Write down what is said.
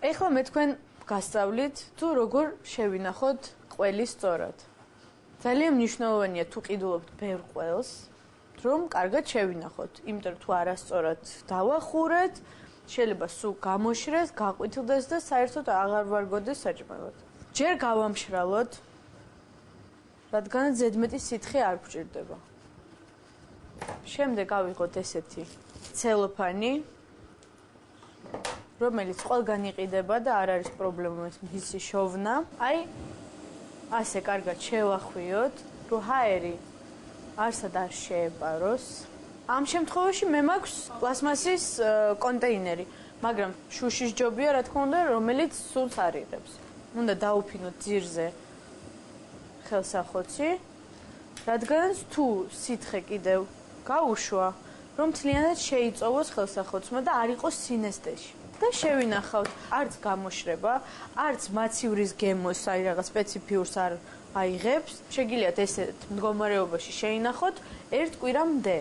ეხლა მე თქვენ გასწავლით თუ როგორ შევინახოთ ყველი სწორად. ძალიან მნიშვნელოვანია თუ ყიდულობთ ბევრ ყველს, რომ კარგად შევინახოთ, იმიტომ თუ არასწორად დავახურეთ, შეიძლება სულ გამოშრეს, გაყვითილდეს და საერთოდ აღარ ვარგოდეს საჭმელად. ჯერ გავამშრალოთ, რადგან ზედმეტი სითხე არ გვჭირდება. შემდეგ ავიღოთ ესეთი ცელოფანი, რომელიც ყველგან იყიდება და არ არის პრობლემა მისი შოვნა. აი, ასე კარგად შევახვიოთ, რომ ჰაერი არსად არ შეეპაროს. ამ შემთხვევაში მე მაქვს პლასმასის კონტეინერი, მაგრამ შუშის ჯობია, რა თქმა უნდა, რომელიც სულს არ იღებს. უნდა დაუფინოთ ძირზე ხელსახოცი, რადგანაც თუ სითხე კიდევ გაუშვა, რომ მთლიანად შეიწოვოს ხელსახოცმა და არ იყოს სინესტეში. და შევინახავთ, არც გამოშრება, არც მაცივრის გემოს, აი რაღაც სპეციფიურს არ აიღებს. შეგიძლიათ ესეთ მდგომარეობაში შეინახოთ ერთ კვირამდე.